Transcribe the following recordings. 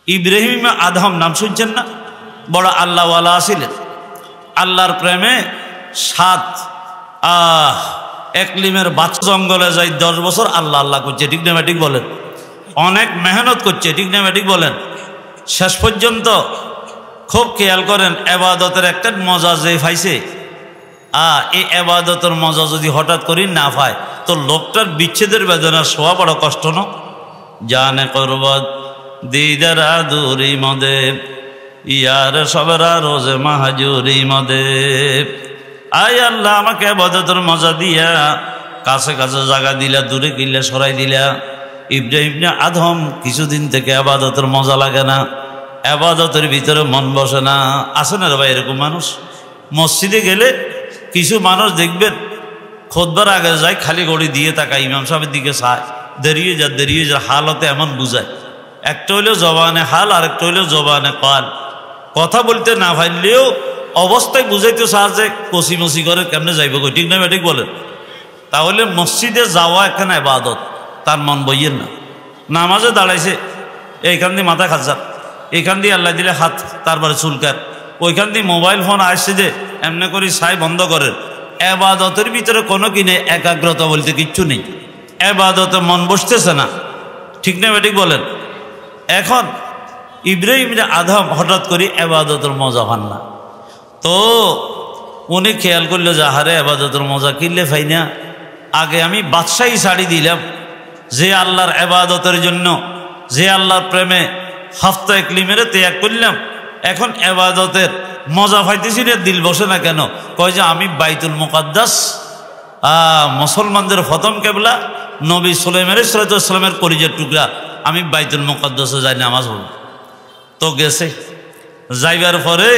ইব্রাহিম আদম নাম শুনছেন না? বড় আল্লাহওয়ালা ছিলেন। আল্লাহর প্রেমে 7 একলিমের বাচ্চা জঙ্গলে যাই 10 বছর আল্লাহ আল্লাহ করছে, ঠিক না ঠিক বলেন? অনেক মেহনত করছে, ঠিক না ঠিক বলেন? শেষ পর্যন্ত খুব খেয়াল করেন, এবাদতের একটা মজা যে পাইছে, এই এবাদতের মজা যদি হঠাৎ করি না পায় তো লোকটার বিচ্ছেদের বেদনা শোয়া বড় কষ্ট না? জানে করবত দিদারা দুরি মদেব ইয়ার সবরা রোজে মাহাজুরি মদেব। আয় আল্লাহ, আমাকে এবাদতের মজা দিয়া কাছে কাছে জায়গা দিলা, দূরে কিল্লা সরাই দিলা। ইব্রাহিম আদম কিছুদিন থেকে আবাদতের মজা লাগে না, আবাদতের ভিতরে মন বসে না। আছে না রে ভাই এরকম মানুষ? মসজিদে গেলে কিছু মানুষ দেখবেন খুতবার আগে যায়, খালি গড়ি দিয়ে তাকায়, ইমাম সাহেবের দিকে চায়, দেরিয়ে যা হালতে এমন বুঝায়। একটা হইলো জবানে হাল, আর একটা হইলো জবানে কাল। কথা বলতে না পারলেও অবস্থায় বুঝাইতে সাহায্যে কষি মসি করে কেমনে যাইব, ঠিক না ঠিক বলেন? তাহলে মসজিদে যাওয়া এখানে ইবাদত, তার মন বইয়ের না। নামাজে দাঁড়াইছে, এইখান দিয়ে মাথা খাচ্ছার, এইখান দিয়ে আল্লাহ দিলে হাত, তারপরে চুলকার, ওইখান দিয়ে মোবাইল ফোন আসছে যে এমনি করে ছাই বন্ধ করেন। এবাদতের ভিতরে কোনো কিনে একাগ্রতা বলতে কিচ্ছু নেই, এবাদতে মন বসতেছে না, ঠিক না ঠিক বলেন? এখন ইব্রাহিম আদম হঠাৎ করে এবাদতের মজা পান না, তো উনি খেয়াল করলো যে হারে এবাদতের মজা কিনলে পাই না, আগে আমি বাদশাহী শাড়ি দিলাম, যে আল্লাহর এবাদতের জন্য, যে আল্লাহর প্রেমে হাফতা একলিমের ত্যাগ করলাম, এখন এবাদতের মজা পাইতেছি না, দিল বসে না কেন? কয় যে আমি বাইতুল মুকাদ্দাস, মুসলমানদের প্রথম কেবলা নবী সুলাইমান আলাইহিস সালামের কলিজার টুকরা, আমি বাইতুল মুকাদ্দাসে যাই নামাজ পড়ব। তো গেছে, যাইবার পরে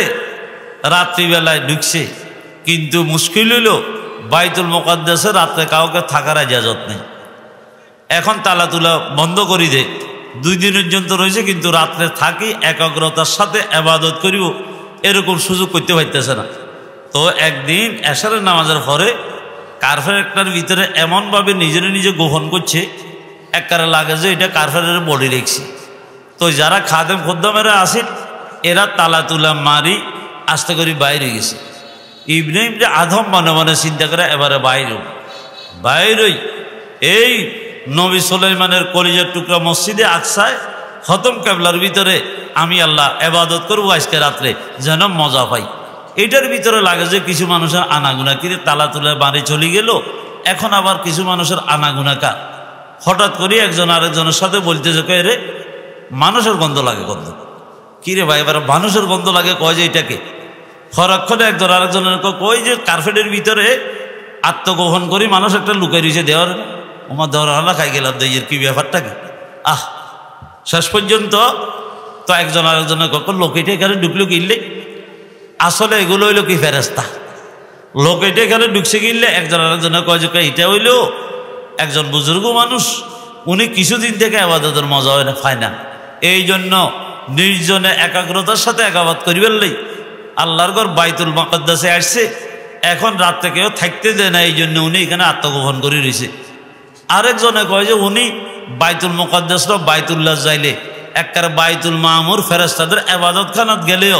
রাত্রিবেলায় ঢুকছে, কিন্তু মুশকিল হইল বাইতুল মুকাদ্দাসে রাত্রে কাউকে থাকার ইজাজত নেই। এখন তালা তুলা বন্ধ করি দে, 2 দিনের জন্য রয়েছে, কিন্তু রাত্রে থাকি একাগ্রতার সাথে ইবাদত করিব এরকম সুযোগ করতে পারতেছে না। তো একদিন এশারের নামাজের পরে কার্ফের একটার ভিতরে এমনভাবে নিজে গোপন করছে, একবারে লাগে যে এটা কার্ফের বডি রেখছি। তো যারা খাদেম খোদ্দামেরা আসেন এরা তালা তুলা মারি আস্তে করে বাইরে গেছে। ইব্রাহিম আদম মনে মনে চিন্তা করে এবারে বাইরই এই নবী সুলাইমানের কলিজার টুকরা মসজিদে আকসায় খতম কেবলার ভিতরে আমি আল্লাহ ইবাদত করবো আজকে রাত্রে, যেন মজা পাই। এটার ভিতরে লাগে যে কিছু মানুষের আনাগুনা কিরে তালা তুলে বাড়ি চলে গেল, এখন আবার কিছু মানুষের আনাগুনা কা। হঠাৎ করে একজন আরেকজনের সাথে বলতেছে, কয়ে রে মানুষের গন্ধ লাগে, গন্ধ কিরে ভাই এবার মানুষের গন্ধ লাগে, কয় যে এটাকে। ফরক্ষণে একজন আরেকজনের কই যে কার্পেটের ভিতরে আত্মগোপন করি মানুষ একটা লুকাই রয়েছে, দেওয়ার আমার দেওয়ার হলা খাই গেলাম দইয়ের কি ব্যাপারটা কি। শেষ পর্যন্ত তো একজন আরেকজনের লোক এটা এখানে ঢুকলো কিনলে, আসলে এগুলো হইলো কি ফেরেস্তা। লোক এটা এখানে ঢুকছে কিনলে একজন আরেকজনের কয় যে এটা হইলো একজন বুজুর্গ মানুষ, উনি কিছুদিন থেকে ইবাদতের মজা পায় না, এই জন্য নির্জনে একাগ্রতার সাথে একাবাদ করিবেন লাই আল্লাহর ঘর বাইতুল মুকাদ্দাসে আসছে, এখন রাত্রে কেউ থাকতে দেয় না, এই জন্য উনি এখানে আত্মগোপন করে রয়েছে। আরেকজনে কয় যে উনি বাইতুল মুকাদ্দাস বাইতুল্লাহ যাইলে একবারে বাইতুল মামুর ফেরেশতাদের ইবাদত খানাত গেলেও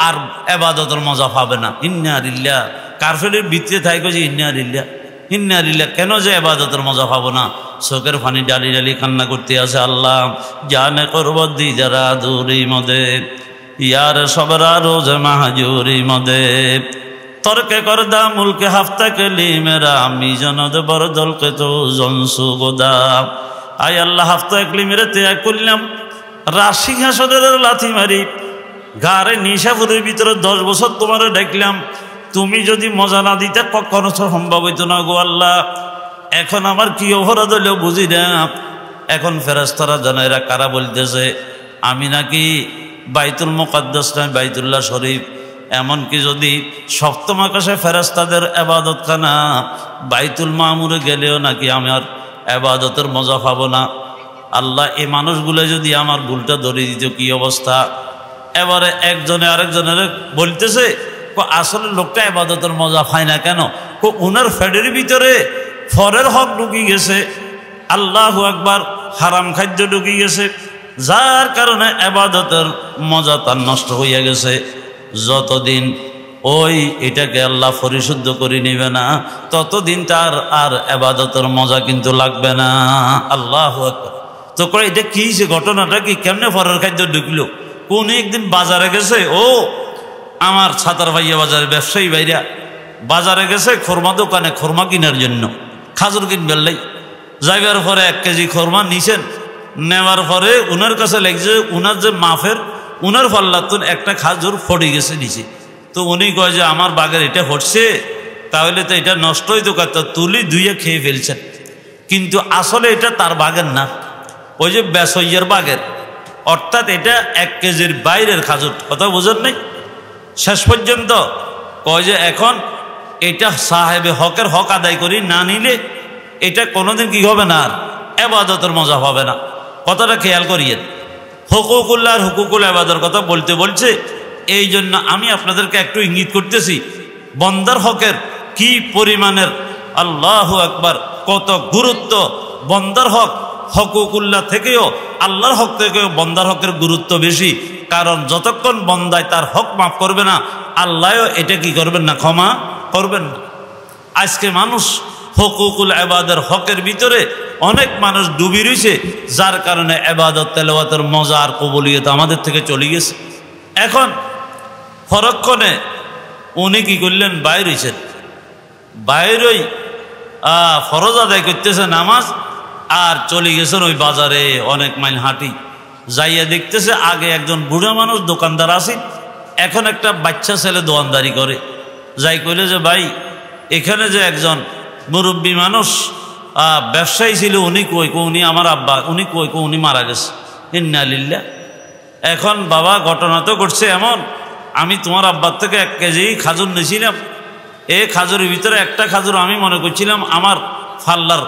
আর ইবাদতের মজা পাবে না। ইন্না লিল্লাহ, কারফেটের ভিতরে থাইকো যে ইন্না লিল্লাহ কেন যে ইবাদতের মজা পাবো না? চোখের পানি ডালি ডালি কান্না করতে আছে, আল্লাহ জানে করবত দি যারা দূরি মদেব ইয়ার সবরা রোজ মাহাজুরি মদেব তর্কে করদা মুলকে হাফতা কেলি মেরা আমি জনদ বড় দলকে তো জনসু গোদা। আয় আল্লাহ হাফতা একলি মেরে ত্যাগ করলাম, রাজসিংহাসনের লাথি মারি গাড়ে নিশাপুরের ভিতরে 10 বছর তোমার দেখলাম, তুমি যদি মজা না দিতে কখনো সম্ভব হইতো না গো আল্লাহ। এখন আমার কি অপরাধ হলেও বুঝি না। এখন ফেরেশতারা জানাইরা কারা বলতেছে আমি নাকি বাইতুল মুকাদ্দাস নয় বাইতুল্লাহ শরীফ, এমনকি যদি সপ্তম আকাশে ফেরেশতাদের ইবাদতখানা বাইতুল মামুরে গেলেও নাকি আমার ইবাদতের মজা পাবো না। আল্লাহ এই মানুষগুলো যদি আমার ভুলটা ধরে দিত কি অবস্থা। এবারে একজনে আরেকজনের বলতেছে আসলে লোকটা ইবাদতের মজা পায় না কেন? উনার ফেডের ভিতরে ফরের হক ঢুকি গেছে, আল্লাহু আকবার, হারাম খাদ্য ঢুকি গেছে, যার কারণে ইবাদতের মজা তার নষ্ট হইয়া গেছে। যতদিন ওই এটাকে আল্লাহ পরিশুদ্ধ করে নেবে না ততদিন তার আর ইবাদতের মজা কিন্তু লাগবে না। আল্লাহু আকবার। তো কয় এটা কি, যে ঘটনাটা কি, কেমনে পরের খাদ্য ঢুকলো? কোন একদিন বাজারে গেছে, ও আমার ছাতার ভাইয়া বাজারে ব্যবসায়ী ভাইরা বাজারে গেছে খোরমা দোকানে খোরমা কেনার জন্য, খাজুর কিনবেন লাই। যাইবার পরে 1 কেজি খোরমা নিছেন, নেওয়ার পরে উনার কাছে লাগছে উনার যে মাফের উনার ফাল্লাতুন একটা খাজুর ফটে গেছে নিচে। তো উনি কয় যে আমার বাগের এটা ফটছে, তাহলে তো এটা নষ্ট হইতো, তো তুলি ধুইয়ে খেয়ে ফেলছেন। কিন্তু আসলে এটা তার বাগের না, ওই যে বেসইয়ের বাগের, অর্থাৎ এটা 1 কেজির বাইরের খাজুর। কথা বোঝেন নাই? শেষ পর্যন্ত কয় যে এখন এটা সাহেবে হকের হক আদায় করি, না নিলে এটা কোনোদিন কি হবে না, আর ইবাদতের মজা হবে না। কথাটা খেয়াল করিয়েন। হুকুকুল্লাহ আর হুকুকুল ইবাদতের কথা বলতে বলছে, এই জন্য আমি আপনাদেরকে একটু ইঙ্গিত করতেছি বন্দার হকের কি পরিমাণের, আল্লাহু আকবার, কত গুরুত্ব বন্দার হক। হুকুকুল্লাহ থেকেও আল্লাহর হক থেকেও বন্দার হকের গুরুত্ব বেশি, কারণ যতক্ষণ বন্দায় তার হক মাফ করবে না আল্লাহও এটা কি করবেন না, ক্ষমা করবেন না। আজকে মানুষ হুকুকুল ইবাদের হকের ভিতরে অনেক মানুষ ডুবি রয়েছে, যার কারণে ইবাদত তেলাওয়াতের মজা আর কবুলিয়ত আমাদের থেকে চলে গেছে। এখন পরক্ষণে উনি কি করলেন, বাইর হয়েছেন, বাইরই ফরজ আদায় করতেছে নামাজ, আর চলে গেছেন ওই বাজারে অনেক মাইল হাঁটি। যাইয়া দেখতেছে আগে একজন বুড়া মানুষ দোকানদার আছেন, এখন একটা বাচ্চা ছেলে দোকানদারি করে। যাই কইলে যে ভাই, এখানে যে একজন মুরব্বী মানুষ ব্যবসায়ী ছিল, উনি কই? উনি আমার আব্বা। উনি কই? উনি মারা গেছে। ইন্না লিল্লাহ। এখন বাবা ঘটনা তো ঘটছে এমন, আমি তোমার আব্বার থেকে 1 কেজি খাজুর নিয়েছিলাম, এই খাজুরের ভিতরে একটা খাজুর আমি মনে করছিলাম আমার ফাল্লার,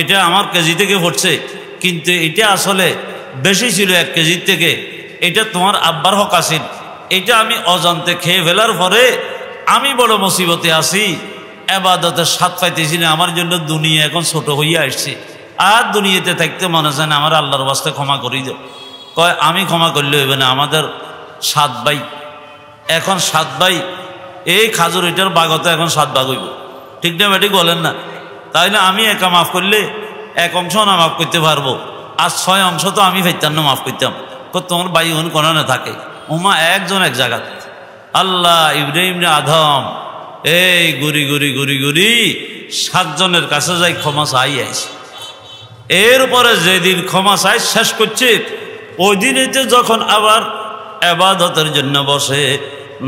এটা আমার কেজি থেকে পড়ছে, কিন্তু এটা আসলে বেশি ছিল 1 কেজির থেকে। এটা তোমার আব্বার হক আসেন, এটা আমি অজান্তে খেয়ে ফেলার পরে আমি বড় মুসিবতে আছি, ইবাদতের স্বাদ পাইতেছি না। আমার জন্য দুনিয়া এখন ছোট হইয়া আসছে, আর দুনিয়াতে থাকতে মনে চায় না, আমার আল্লাহর বাস্তে ক্ষমা করি দাও। কয় আমি ক্ষমা করলে হইবে না, আমাদের 7 ভাই, এখন 7 ভাই, এই খাজুর এটার বাগতে এখন 7 ভাগ হইব, ঠিক না বেটি বলেন না? তাইলে আমি একা মাফ করলে 1 অংশ না মাফ করতে পারবো, আর 6 অংশ তো আমি ফেরতাম না, মাফ করতাম। তোমার ভাই ওন কোনে থাকে, উমা একজন এক জায়গা। আল্লাহ ইব্রাহিম নে আদম এই গুড়ি গুড়ি গুড়ি গুড়ি 7 জনের কাছে যাই ক্ষমা চাই আইছে। এর উপরে যেদিন ক্ষমা চাই শেষ করছে, ওই দিনেতে যখন আবার ইবাদতের জন্য বসে,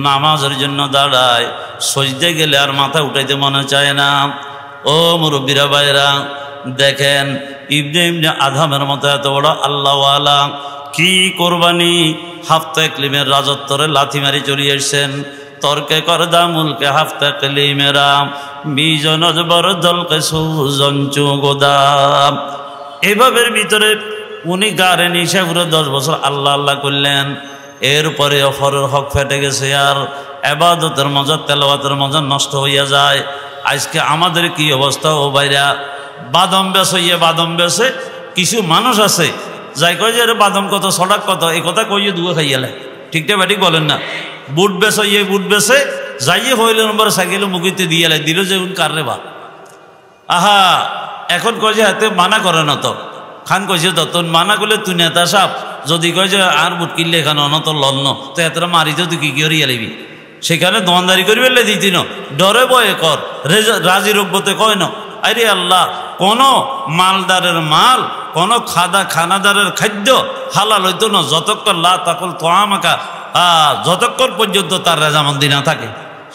নামাজের জন্য দাঁড়ায়, সজদে গেলে আর মাথা উঠাইতে মনে চায় না। ও মুরব্বীরা ভাইরা, দেখেন ইব্রাহিম নে আদমের মতো এত বড় আল্লাহওয়ালা কি কোরবানি, হাফতা ইকলিমের রাজত্বরে লাথি মারি চলে এসছেন। তর্কে করদা মুলকে হাফতা ইকলিমেরা বিজন বড় দলকে সুজঞ্চু গোদাম। এভাবের ভিতরে উনি গাড়ে নিশে পুরো 10 বছর আল্লাহ আল্লাহ করলেন। এরপরে অফরের হক ফেটে গেছে, আর ইবাদতের মজা তেলাওয়াতের মজা নষ্ট হইয়া যায়। আজকে আমাদের কি অবস্থা ও ভাইরা, বাদাম বেচে বাদাম বেচে কিছু মানুষ আছে যাই কয় যে বাদাম কত, সড়ক কত, এই কথা কইয়ে দুয়ে খাইয়ালে, ঠিকঠাক ব্যাটিক বলেন না। বুট বেচে বুট বেচে যাইয়ে হইলে নম্বর সাইকেলে মুখিতে দিয়ে দিল যে কাররে বা আহা, এখন কয় যে হাতে মানা করে না, তো খান কইছে তখন মানা করলে তুই নেতা সাপ, যদি কয় যে আর বুট কিনলে এখানে অনত লন্ন, তো এতটা মারিতে তুই কি করিয়া লিবি, সেখানে দোয়ানদারি করি বেলে দিতি ন, ডরে বয়ে কর, রাজি রব্বতে কয় না। আরে আল্লাহ, কোন মালদারের মাল, কোন খানাদারের খাদ্য হালাল হইতো না যতক্ষণ লা তাকুল তোয়ামাকা, যতক্ষণ পর্যন্ত তার রেজামন্দি না থাকে,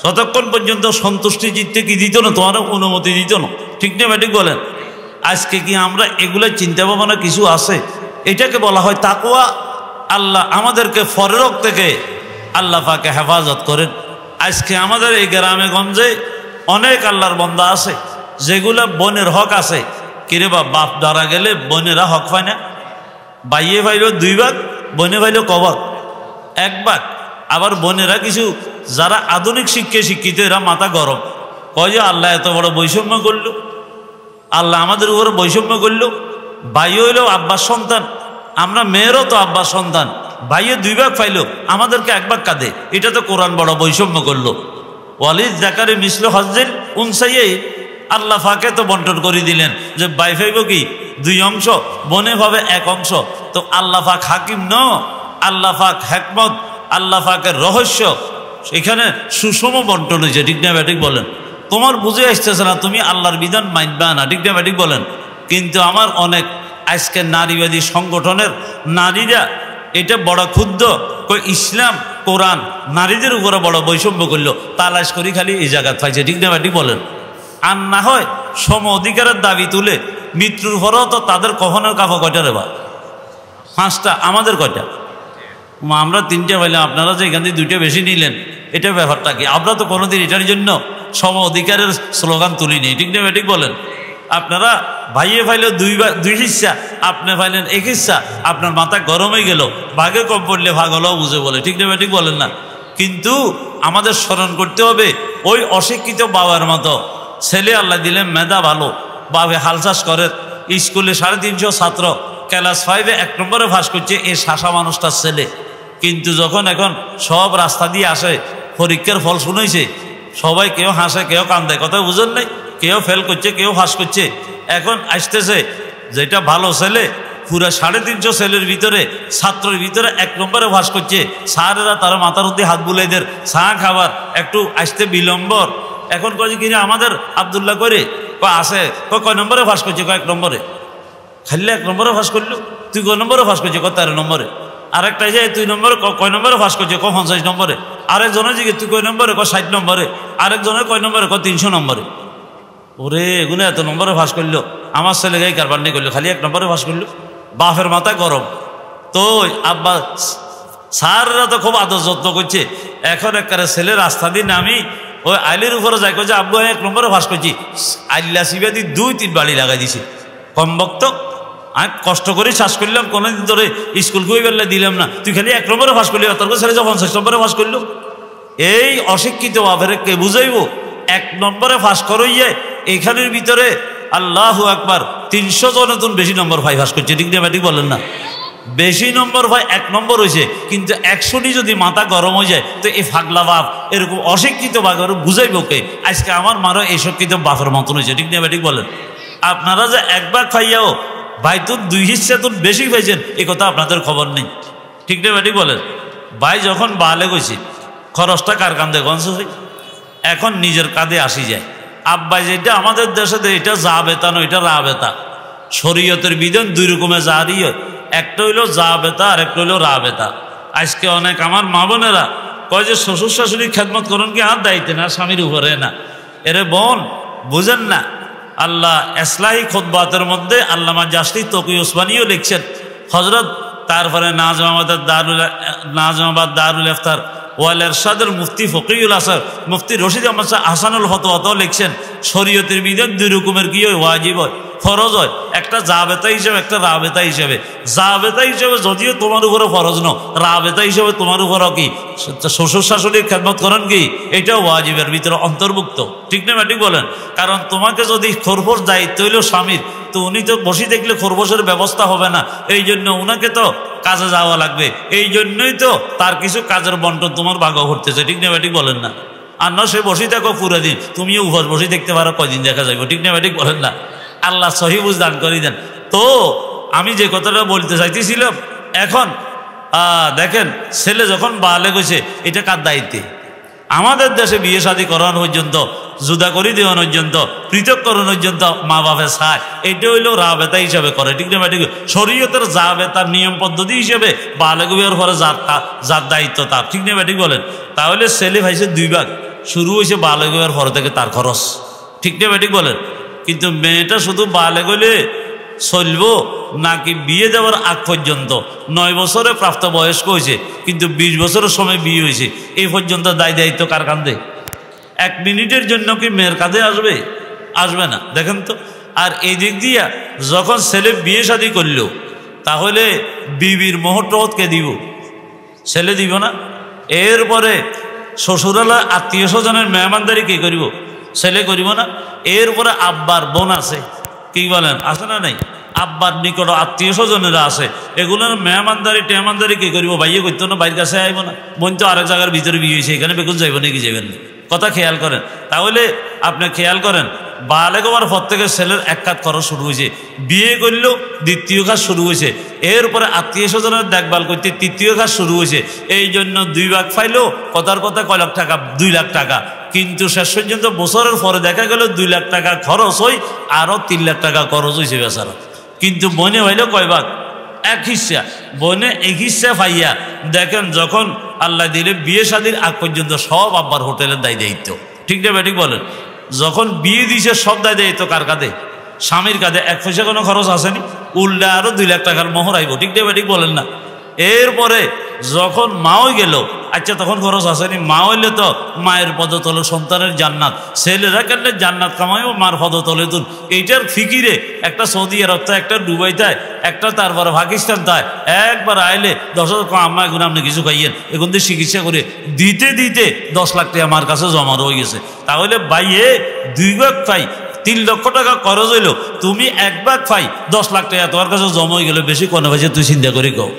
ততক্ষণ পর্যন্ত সন্তুষ্টি জিততে কি দিত না, তোমার অনুমতি দিত না, ঠিক না ব্যাটিক বলেন? আজকে কি আমরা এগুলো চিন্তা ভাবনা কিছু আছে? এটাকে বলা হয় তাকওয়া। আল্লাহ আমাদেরকে ফররক থেকে আল্লাহ পাকে হেফাজত করেন। আজকে আমাদের এই গ্রামে গঞ্জে অনেক আল্লাহর বান্দা আছে যেগুলা বোনের হক আছে। কিরে বাপ ধরা গেলে বোনেরা হক পায় না, বাইয়ে পাইল 2 ভাগ, বোনে পাইল কবাক 1 ভাগ। আবার বোনেরা কিছু যারা আধুনিক শিক্ষিত এরা মাথা গরম, কয় যে আল্লাহ এত বড় বৈষম্য করলো, আল্লাহ আমাদের উপরে বৈষম্য করলো। ভাই হইল আব্বার সন্তান, আমরা মেয়েরও তো আব্বা সন্তান, ভাইয়ে 2 ভাগ পাইলো, আমাদেরকে 1 ভাগ কাঁদে। এটা তো কোরআন বড় বৈষম্য করলো। ওয়ালিদ জাকারে মিসলু হজ্জিল উনসাইয়ে, আল্লাহ ফাঁকে তো বন্টন করে দিলেন যে ভাই ফাইব কি 2 অংশ, বনে ভাবে 1 অংশ। তো আল্লাহ পাক হাকিম ন, আল্লাহ পাক হিকমত, আল্লাহ পাকের রহস্য, এখানে সুষম বন্টন হয়েছে। ঠিক না ব্যাটিক বলেন? তোমার বুঝে আসতেছে না, তুমি আল্লাহর বিধান মানবা না। ঠিক না ব্যাটিক বলেন? কিন্তু আমার অনেক আজকের নারীবাদী সংগঠনের নারীরা এটা বড় ক্ষুব্ধ, ইসলাম কোরআন নারীদের উপরে বড় বৈষম্য করলো, তালাশ করি খালি এই জায়গা পাইছে। ঠিক না ব্যাটিক বলেন? আর না হয় সম অধিকারের দাবি তুলে মৃত্যুর পরেও তো তাদের কখনো কাফা কয়টা রে বা 5টা, আমাদের কয়টা? আমরা 3টে পাইলাম, আপনারা যে এখান থেকে 2টা বেশি নিলেন, এটা ব্যাপারটা কি? আমরা তো কোনোদিন এটার জন্য সম অধিকারের স্লোগান তুলিনি। ঠিক না ব্যাটিক বলেন? আপনারা ভাইয়ে পাইলে 2 হিস্সা, আপনি পাইলেন 1 হিস্সা, আপনার মাথা গরম হয়ে গেল, ভাগে কম পড়লে ভাগ হলেও বুঝে বলে। ঠিক না ব্যাটিক বলেন না? কিন্তু আমাদের স্মরণ করতে হবে ওই অশিক্ষিত বাবার মতো ছেলে আল্লাহ দিলেন, মেধা ভালো, বাবে হাল চাষ করে, স্কুলে 350 ছাত্র, ক্লাস 5-এ 1 নম্বরে পাস করছে, এই শাসা মানুষটার ছেলে। কিন্তু যখন এখন সব রাস্তা দিয়ে আসে, পরীক্ষার ফল শুনেছে, সবাই কেউ হাসে কেউ কান্দে, কথা বুঝেন নাই? কেউ ফেল করছে কেউ পাস করছে। এখন আসতেছে যেটা ভালো ছেলে, পুরা 350 ছেলের ভিতরে ছাত্রের ভিতরে 1 নম্বরে পাস করছে, স্যারেরা তারা মাথার মধ্যে হাত বুলাই দের, চা খাবার একটু আসতে বিলম্বর। এখন কয়ে কিনা আমাদের আবদুল্লাহ করে আসে, কয় নম্বরে পাস করছে? 1 নম্বরে। খাইলে 1 নম্বরে পাস করলো, তুই কয় নম্বরে পাস করছে? 13 নম্বরে। আরেকটা যে 2 নম্বরে, কয় নম্বরে পাস করছে? 50 নম্বরে। আরেকজনের জিজ্ঞেস তুই কয় নম্বরে? 60 নম্বরে। আরেকজনের কয় নম্বরে? 300 নম্বরে। ওরে এগুলো এত নম্বরে পাস করলো, আমার ছেলে গাই কারবান্ডি করলো, খালি 1 নম্বরে পাস করলো। বাপের মাথা গরম। তো আব্বা স্যাররা তো খুব আদর যত্ন করছে। এখন একবারে ছেলে রাস্তা দিয়ে নামি ওই আইলের উপরে যাই যে আব্বু 1 নম্বরে পাস করছি, আইলা সিবা দিয়ে 2-3 বাড়ি লাগাই দিছে। কম বক্ত, আমি কষ্ট করে শ্বাস করলাম, কোনোদিন ধরে স্কুল গই বেলা দিলাম না, তুই খালি 1 নম্বরে পাস করলি, তোর ছেলে যে 50 নম্বরে পাস করলো। এই অশিক্ষিত বাপের কে বুঝাইব? 1 নম্বরে পাস করইয়ে এখানের ভিতরে আল্লাহু আকবার 300 জনের বেশি নম্বর ভাই পাস করছে। ঠিক না ব্যাটিক বলেন না? বেশি নম্বর ভাই 1 নম্বর হয়েছে, কিন্তু 100টি যদি মাথা গরম হয়ে যায়, তো এই ফাগলা বাপ এরকম অশিক্ষিত বাপের বুঝাইব কে? আজকে আমার মারও এই শিক্ষিত বাপের মতন হয়েছে। ঠিক না ব্যাটিক বলেন? আপনারা যে 1 ভাগ খাইয়াও ভাই তোর 2 হিস্সা তোর বেশি পাইছেন, এ কথা আপনাদের খবর নেই। ঠিক না ব্যাটিক বলেন? ভাই যখন বালে গেছি, খরচটা কার কান্দে গঞ্জ? এখন নিজের কাঁধে আসি যায়। আব্বা যেটা আমাদের দেশে এটা যা বেতা নয়, এটা রা বেতা। শরীয়তের বিধান 2 রকমের জারি হয়, একটা হইল যা বেতা আর একটা হইল রা বেতা। আজকে অনেক আমার মা বোনেরা কয় যে শ্বশুর শাশুড়ির খেদমত করুন কি আর দায়িত্ব না, স্বামীর উপরে না। এরে বোন বুঝেন না, আল্লাহ ইসলাহি খুতবাতের মধ্যে আল্লামা জাসরি তকি ওসমানীও লিখছেন, হজরত তারপরে নাজমাবাদ দারুল ইফতার ওয়াল ইরশাদের মুফতি ফকিউল আসর মুফতি রশিদ আহমদ হাসানুল ফতোয়াতেও লিখছেন, শরীয়তের বিধান 2 রকমের কি হয়, ওয়াজিব হয়, ফরজ হয়। একটা জাবেতা হিসেবে, একটা রাবেতা হিসেবে। জাবেতা হিসেবে যদিও তোমার উপরে ফরজ ন, রাবেতা হিসেবে তোমার উপরও কি শ্বশুর শাশুড়ির খেদমত করেন কি, এটাও ওয়াজিবের ভিতরে অন্তর্ভুক্ত। ঠিক না ঠিক বলেন? কারণ তোমাকে যদি খরগোশ দায়িত্ব হইল স্বামীর, তো উনি তো বসে দেখলে খরগোশের ব্যবস্থা হবে না, এই জন্য উনাকে তো কাজে যাওয়া লাগবে। এই জন্যই তো তার কিছু কাজের বন্টন তোমার ভাগও ঘটতেছে। ঠিক না ঠিক বলেন না? আর না সে বসে থাকো পুরো দিন, তুমিও উপর বসে দেখতে পারো, কয়দিন দেখা যাবে। ঠিক না ঠিক বলেন না? আল্লাহ সহি বুঝ দান করে দেন। তো আমি যে কথাটা বলতে চাইতেছিলাম, এখন দেখেন ছেলে যখন বালে গেছে, এটা কার দায়িত্বে? আমাদের দেশে বিয়ে শাদী করানো পর্যন্ত, জুদা করে দেওয়ানো পর্যন্ত, পৃথক করানো পর্যন্ত মা বাপে চায়, এটা হইলেও রাবেতা হিসাবে করে। ঠিক না ঠিক? শরীয়তের জাবেতার নিয়ম পদ্ধতি হিসেবে বালে বিয়ের পরে যার দায়িত্ব তার। ঠিক না ঠিক বলেন? তাহলে ছেলে ভাইছে 2 ভাগ, শুরু হয়েছে বালে বিয়ের পরে থেকে তার খরচ। ঠিক না ঠিক বলেন? কিন্তু মেয়েটা শুধু বালে গেলে চলবো নাকি বিয়ে দেওয়ার আগ পর্যন্ত? 9 বছরে প্রাপ্ত বয়স্ক হয়েছে, কিন্তু 20 বছরের সময় বিয়ে হয়েছে, এই পর্যন্ত দায়িত্ব কার কাঁধে? 1 মিনিটের জন্য কি মেয়ের কাঁধে আসবে? আসবে না। দেখেন তো। আর এই দিক দিয়া যখন ছেলে বিয়ে শাদী করলো, তাহলে বিবির মোহরত কে দিব? ছেলে দিব না? এরপরে শ্বশুরালয় আত্মীয় স্বজনের মেহমানদারি কে করিব? ছেলে করিব না? এরপরে আব্বার বোন আছে, কি বলেন, আছে না নাই? আব্বার নিকট আত্মীয় স্বজনেরা আছে, এগুলোর মেহমানদারি টেহমানদারি কি করিব, বাইয়ে করতো না, বাইরের কাছে আইব না, বোন তো আরেক জায়গার ভিতরে বিয়ে হয়েছে, এখানে বেগুন যাইব নাকি যাবেন না, কথা খেয়াল করেন। তাহলে আপনি খেয়াল করেন, বালেক হওয়ার পর থেকে ছেলের এক কাজ খরচ শুরু হয়েছে, বিয়ে করলেও দ্বিতীয় কাজ শুরু হয়েছে, এরপরে আত্মীয় স্বজনের দেখভাল করতে তৃতীয় কাজ শুরু হয়েছে। এই জন্য 2 ভাগ পাইলেও কথার কথা কয় লাখ টাকা, 2 লাখ টাকা, কিন্তু শেষ পর্যন্ত বছরের পরে দেখা গেল 2 লাখ টাকা খরচ হই, আরও 3 লাখ টাকা খরচ হয়েছে বেচারা। কিন্তু বনে হইলে কয় ভাগ, 1 হিস্সা, বনে 1 হিস্সা পাইয়া দেখেন যখন আল্লাহ দিলে বিয়ে শাদীর আগ পর্যন্ত সব আব্বার হোটেলের দায় দায়িত্ব, ঠিক না ব্যাটিক বলেন? যখন বিয়ে দিয়েছে সব দায় দায়িত্ব কার কাঁধে? স্বামীর কাঁধে। 1 পয়সা কোনো খরচ আসেনি, উল্টা আরো 2 লাখ টাকার মোহর আইব, ঠিক না ব্যাটিক বলেন না? এরপরে যখন মাও গেল, আচ্ছা তখন খরচ আসেনি, মা হইলে তো মায়ের পদতলে সন্তানের জান্নাত, ছেলেরা কেন জান্নাত কামাইও মার পদতলে তুল, এইটার ফিকিরে একটা সৌদি আরব তাই, একটা দুবাই তাই, একটা তারপরে পাকিস্তান তাই, একবার আইলে 10,000 আম্মা এখন আপনি কিছু খাইয়েন, এখন দিয়ে চিকিৎসা করে দিতে দিতে 10 লাখ টাকা আমার কাছে জমা রয়ে গেছে। তাহলে বাইয়ে 2 ভাগ পাই, 3 লক্ষ টাকা খরচ হইল, তুমি 1 ভাগ পাই 10 লাখ টাকা তোমার কাছে জমা হয়ে গেল, বেশি কোনো ভাইছে তুই চিন্তা করে কও।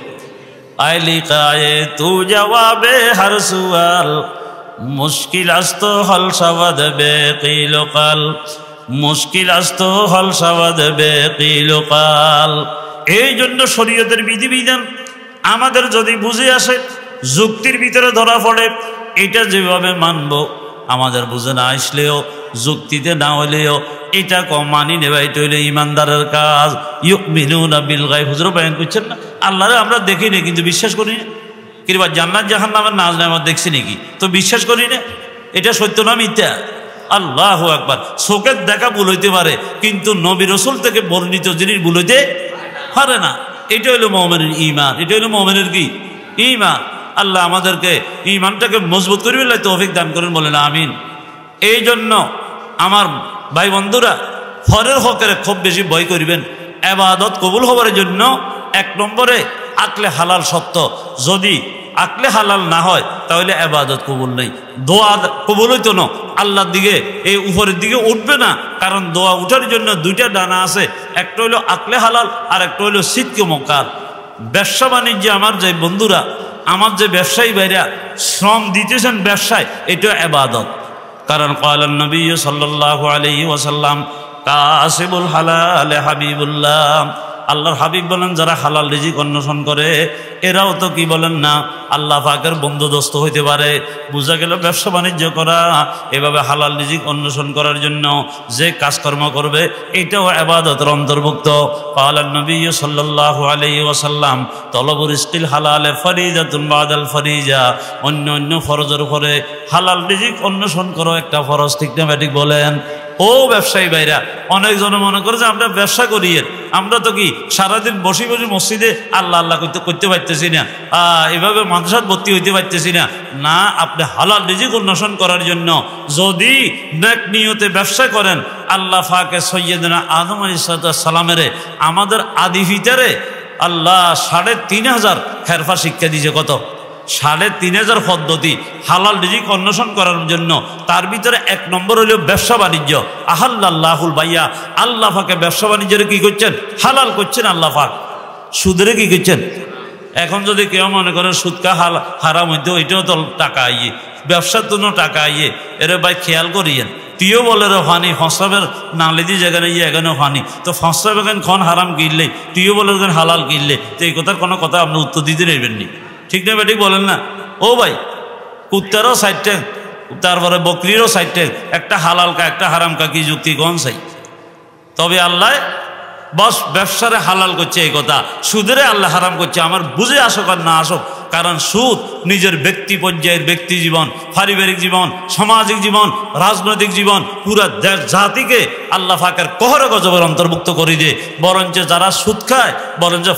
আইলি কায়ে তু জবাবে হর সুয়াল, মুশকিল আস্ত হল সাবাদ বেকিল কাল, মুশকিল আস্ত হল সাবাদ বেকিল কাল। এই জন্য শরীয়তের বিধিবিধান আমাদের যদি বুঝে আসে, যুক্তির ভিতরে ধরা পড়ে, এটা যেভাবে মানব, আমাদের বুঝে না আসলেও, যুক্তিতে না হলেও এটা কম মানি নেবা, এটা হইলে ইমানদারের কাজ। ইউমিনুনা বিল গায়ব, হুজুর বয়ান করছেন না, আল্লাহরে আমরা দেখি না কিন্তু বিশ্বাস করি না, কিংবা জান্নাত জাহান্নামের নাজ নেওয়া দেখছি নাকি, তো বিশ্বাস করি না, এটা সত্য না মিথ্যা? আল্লাহু আকবার। চোখের দেখা ভুল হইতে পারে, কিন্তু নবী রাসূল থেকে বর্ণিত জিনিস ভুল হইতে পারে না। এটা হইল মুমিনের ঈমান, এটা হইল মুমিনের কি ঈমান। আল্লাহ আমাদেরকে ঈমানটাকে মজবুত করে তৌফিক দান করেন, বলেন আমিন। এই জন্য আমার ভাই বন্ধুরা, ফরের হকের খুব বেশি ভয় করিবেন। ইবাদত কবুল হবার জন্য 1 নম্বরে আকলে হালাল সত্য, যদি আকলে হালাল না হয় তাহলে ইবাদত কবুল নেই, দোয়া কবুল হইতো না, আল্লাহর দিকে এই উপরের দিকে উঠবে না। কারণ দোয়া উঠার জন্য 2টা ডানা আছে, একটা হইল আকলে হালাল আর একটা হইল সিদকে মুকার। ব্যবসা বাণিজ্যে আমার যে বন্ধুরা, আমার যে ব্যবসায়ী ভাইরা শ্রম দিতেছেন ব্যবসায়, এটা ইবাদত। কারণ ক্বালান নবী সাল্লাল্লাহু আলাইহি ওয়াসাল্লাম, কাসিবুল হালাল হাবিবুল্লাহ, আল্লাহর হাবিব বলেন যারা হালাল রিজিক অন্বেষণ করে এরাও তো কি বলেন না, আল্লাহ পাকের বন্ধু দোস্ত হইতে পারে। বোঝা গেল ব্যবসা বাণিজ্য করা, এভাবে হালাল রিজিক অন্বেষণ করার জন্য যে কাজকর্ম করবে এটাও ইবাদতের অন্তর্ভুক্ত। ক্বালান নবী সাল্লাল্লাহু আলাইহি ওয়াসাল্লাম, তলবুর রিজকিল হালালে ফরিজাতুন বাদাল ফরিজা, অন্য অন্য ফরজের উপরে হালাল রিজিক অন্বেষণ করো একটা ফরজ, ঠিক না ঠিক বলেন? ও ব্যবসায়ী ভাইরা, অনেকজন মনে করে যে আমরা ব্যবসা করি, আমরা তো কি সারাদিন বসে বসে মসজিদে আল্লাহ আল্লাহ করতে পারতেছি না, এভাবে মাদ্রাসাত ভর্তি হইতে পারতেছি না। না, আপনি হালাল রিজিক অন্বেষণ করার জন্য যদি নেক নিয়তে ব্যবসা করেন, আল্লাহ পাকে সৈয়দনা আদম আলাইহিস সালামের আমাদের আদি পিতারে আল্লাহ ৩,৫০০ হেরফা শিক্ষা দিয়েছে। কত? ৩,৫০০ পদ্ধতি হালাল রিজিক অন্বেষণ করার জন্য। তার ভিতরে 1 নম্বর হলো ব্যবসা বাণিজ্য। আহাল্লাহুল বাইয়া, আল্লাহ পাকে ব্যবসা বাণিজ্যের কি করছেন? হালাল করছেন আল্লাহ পাক। সুদের কি করছেন? এখন যদি কেউ মনে করেন সুদকা হারাম হইতে, ওইটাও তো টাকা আইয়ে, ব্যবসার জন্য টাকা আইয়ে, এর ভাই খেয়াল করিয়েন। তুইও বলে রে ফানি ফসলাবের নালিদি যেখানে ইয়ে এখানেও ফানি, তো ফসলাব এখান খন হারাম কিনলে, তুইও বলে ওখানে হালাল কিনলে, তো এই কথার কোনো কথা আপনি উত্তর দিতে নেবেননি, ঠিক না বেঠিক বলেন না? ও ভাই, কুত্তারও 60 ট্যাঙ্ক, তারপরে বকরিরও 60 ট্যাঙ্ক, একটা হালাল কা একটা হারাম কা, কি যুক্তি কোন চাই? তবে আল্লাহ বস ব্যবসারে হালাল করছে এই কথা, সুদেরে আল্লাহ হারাম করছে। আমার বুঝে আসুক আর না আসুক, কারণ সুদ নিজের ব্যক্তি পর্যায়ের ব্যক্তি জীবন, পারিবারিক জীবন, সামাজিক জীবন, রাজনৈতিক জীবন, পুরা দেশ জাতিকে আল্লাহ পাকের কহর গজবের অন্তর্ভুক্ত করে দিয়ে, বরঞ্চ যারা সুদ খায় বরঞ্চ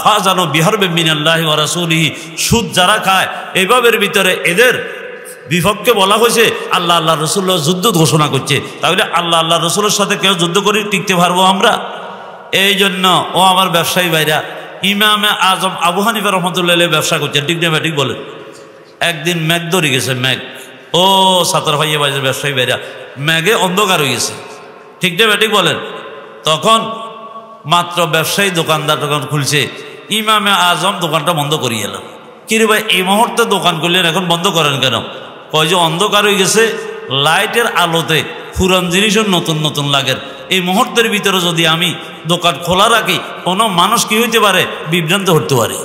ফাজানো বিহারবে মিনাল্লাহি ওয়া রাসূলিহি, সুদ যারা খায় এভাবের ভিতরে এদের বিপক্ষে বলা হয়েছে আল্লাহ আল্লাহ রসুল্লাহ যুদ্ধ ঘোষণা করছে। তাহলে আল্লাহ আল্লাহ রসুলের সাথে কেউ যুদ্ধ করে টিকতে পারবো আমরা? এই জন্য ও আমার ব্যবসায়ী ভাইরা, ইমামে আজম আবু হানিফা রহমতুল্লাহ ব্যবসা করছেন, ঠিক না ঠিক বলে? একদিন ম্যাগ ধরে গেছে, ম্যাগ, ও সাতার ভাইয়া ভাইয়ের ব্যবসায়ী ভাইরা, ম্যাগে অন্ধকার হয়ে গেছে, ঠিক না ঠিক বলেন? তখন মাত্র ব্যবসায়ী দোকানদার দোকান খুলছে, ইমামে আজম দোকানটা বন্ধ করিয়ে এলাম। কিরে ভাই এই মুহূর্তে দোকান করলেন, এখন বন্ধ করেন কেন? কয় যে অন্ধকার হয়ে গেছে, লাইটের আলোতে পুরান জিনিসও নতুন নতুন লাগে। এই মুহূর্তের ভিতরে যদি আমি দোকান খোলা রাখি, কোনো মানুষ কি হইতে পারে, বিভ্রান্ত হতে পারে।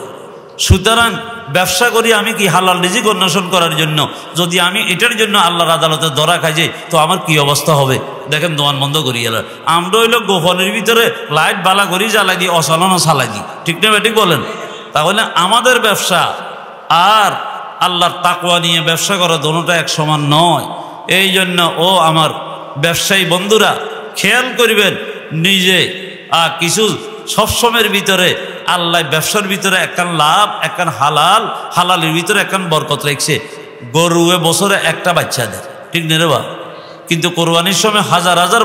সুতরাং ব্যবসা করি আমি কি হালাল রিজিক অন্বেষণ করার জন্য, যদি আমি এটার জন্য আল্লাহর আদালতে ধরা খাই যাই, তো আমার কি অবস্থা হবে? দেখেন দোকান বন্ধ করি এলাম। আমরা হইল গোপনের ভিতরে লাইট বালা করি জ্বালাই দিই, অচালনও চালাই দিই, ঠিক না ঠিক বলেন? তাহলে আমাদের ব্যবসা আর আল্লাহর তাকওয়া নিয়ে ব্যবসা করা দোনোটা এক সমান নয়। এই জন্য ও আমার ব্যবসায়ী বন্ধুরা খেয়াল করবেন, নিজে কিছু সবসময়ের ভিতরে আল্লাহ ব্যবসার ভিতরে একখান লাভ, একখান হালাল, হালালের ভিতরে একখান বরকত রেখেছে। গরুয়ে বছরে একটা বাচ্চা দেয়, ঠিক নেই রে বা? কিন্তু কোরবানির সময় হাজার হাজার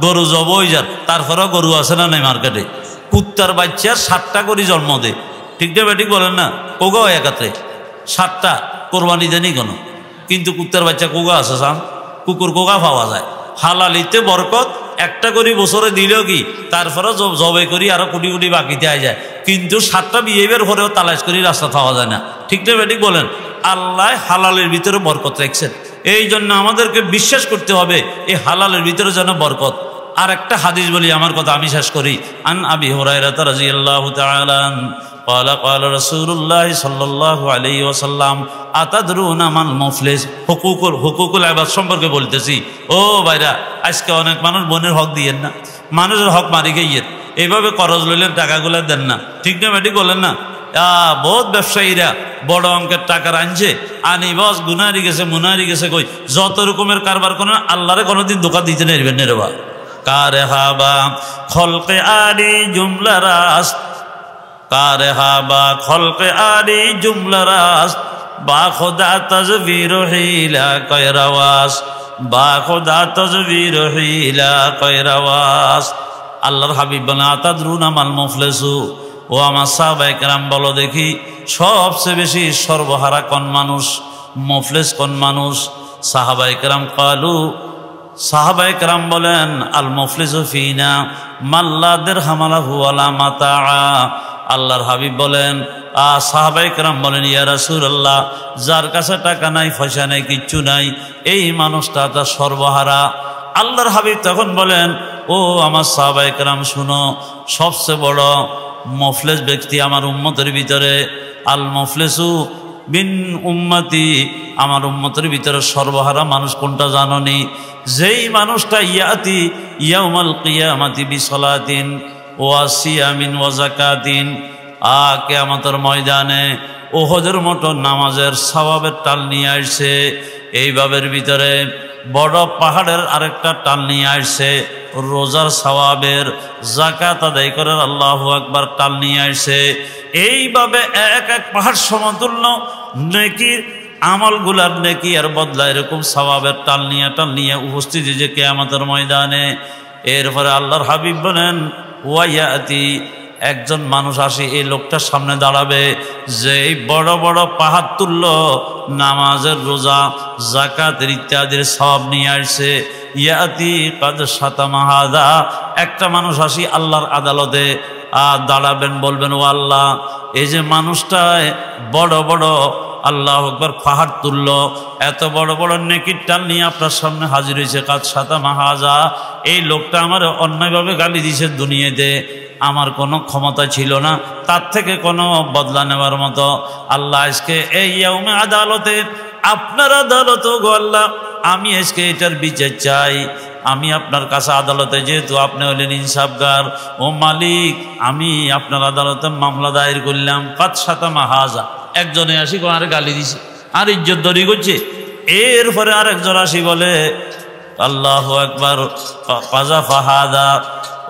গরু জব হয়ে যার, তারপরেও গরু আছে না নাই মার্কেটে? কুত্তার বাচ্চা 7টা করে জন্ম দেয়, ঠিক না ঠিক বলেন না? কোগাও একাতে 7টা কোরবানি দেনি কোনো, কিন্তু কুত্তার বাচ্চা কোগা আছে সাম, কুকুর কোগা পাওয়া যায়। হালালিতে বরকত, একটা করে বছরে দিলেও কি, তারপরে জবে করি আরো কোটি কোটি বাকিতে আয় যায়, কিন্তু 7টা বিহেভিয়ার করেও তালাশ করি রাস্তা পাওয়া যায় না, ঠিক না ঠিক বলেন? আল্লাহ হালালের ভিতরে বরকত রাখছেন। এই জন্য আমাদেরকে বিশ্বাস করতে হবে এই হালালের ভিতরে যেন বরকত। আর একটা হাদিস বলি, আমার কথা আমি শেষ করি। আন আবি হুরায়রা রাদিয়াল্লাহু তাআলা قال قال رسول الله صلى الله عليه وسلم أتدرون من المفلس? হুকুকুল ইবাদ সম্পর্কে বলতেছি। ও ভাইরা, আজকে অনেক মানুষ বোনের হক দিয়েন না, মানুষের হক মারি গিয়েন, এইভাবে করজ লইলেন টাকাগুলো দেন না, ঠিক না ঠিক বলেন না? বহুত ব্যবসায়ীরা বড় অঙ্কের টাকা আনছে, আনি বস গুনারি গেছে মুনারি গেছে, কই যত রকমের কারবার করেন, আল্লাহরে কোনোদিন দোকান দিতে নেবেন না রে বা। কারে হাবা খলকে আরি জুমলা রাস, কারে হাবা খলকে আরি জুমলা রাস, বা খোদা তজবির হিলা কয়রাওয়াস, বা খোদা তজবির হিলা কয়রাওয়াস। আল্লাহর হাবিব বলেন আতাদরুনা মাল মুফলিসু? ও আমার সাহাবায়ে কেরাম বলো দেখি, সবচেয়ে বেশি সর্বহারা কোন মানুষ, মুফলিস কোন মানুষ? সাহাবায়ে কেরাম কালু, সাহাবায়ে কেরাম বলেন আল মুফলিসু ফিনা মাল্লা দিরহামালাহু ওয়ালা মাতা। আল্লাহর হাবিব বলেন, সাহাবায়ে কেরাম বলেন ইয়া রাসূলুল্লাহ, যার কাছে টাকা নাই, পয়সা নাই, কিচ্ছু নাই, এই মানুষটা তার সর্বহারা। আল্লাহর হাবিব তখন বলেন, ও আমার সাহাবায়ে কেরাম শুনো, সবচেয়ে বড় মুফলিস ব্যক্তি আমার উম্মতের ভিতরে, আল মুফলিসু বিন উম্মতি, আমার উম্মতের ভিতরে সর্বহারা মানুষ কোনটা জানোনি? যেই মানুষটা ইয়াতি ইয়াউমাল কিয়ামাতি বিসলাতিন ওয়া সিয়ামিন ওয়া যাকাতিন, কিয়ামতের ময়দানে ওহদের মতো নামাজের সওয়াবের টাল নিয়ে আসছে। এই বাবের ভিতরে বড় পাহাড়ের আরেকটা টাল নিয়ে আসছে, রোজার সওয়াবের, যাকাত আদায় করার আল্লাহু আকবার টাল নিয়ে আসছে। এইভাবে এক এক পাহাড় সমতুল্য নেকির আমলগুলার নেকি আর বদলা এরকম সওয়াবের টাল নিয়ে উপস্থিত যে কিয়ামতের ময়দানে। এরপরে আল্লাহর হাবিব বলেন ওয়ায়াতি, একজন মানুষ আসে, এই লোকটার সামনে দাঁড়াবে যে এই বড় বড় পাহাড় তুল্য নামাজের, রোজা, যাকাতের ইত্যাদির সওয়াব নিয়ে আসছে। ইয়াতি কাদ শাতামা হাদা, একটা মানুষ আসি আল্লাহর আদালতে দাঁড়াবেন, বলবেন ও আল্লাহ, এই যে মানুষটায় বড় বড় আল্লাহু আকবার পাহাড় তুলল, এত বড় বড় নেকির টাল নিয়ে আপনার সামনে হাজির হয়েছে, কাদ শাতামা হাজা, এই লোকটা আমার অন্যায়ভাবে গালি দিয়েছে দুনিয়াতে, আমার কোনো ক্ষমতা ছিল না তার থেকে কোনো বদলা নেওয়ার মতো। আল্লাহ আজকে এই ইয়াউমে আদালতে, আপনার আদালত গো আল্লাহ, আমি আজকে এটার বিচার চাই। আমি আপনার কাছে আদালতে, যেহেতু আপনি হলেন ইনসাফগার, ও মালিক, আমি আপনার আদালতে মামলা দায়ের করলাম, কাদ শাতামা হাজা, একজনে আসি আর গালি দিছে আর ইজ্জত দরি করছে। এরপরে আরেকজন আসি বলে আল্লাহু আকবার কাযাফা হাদা,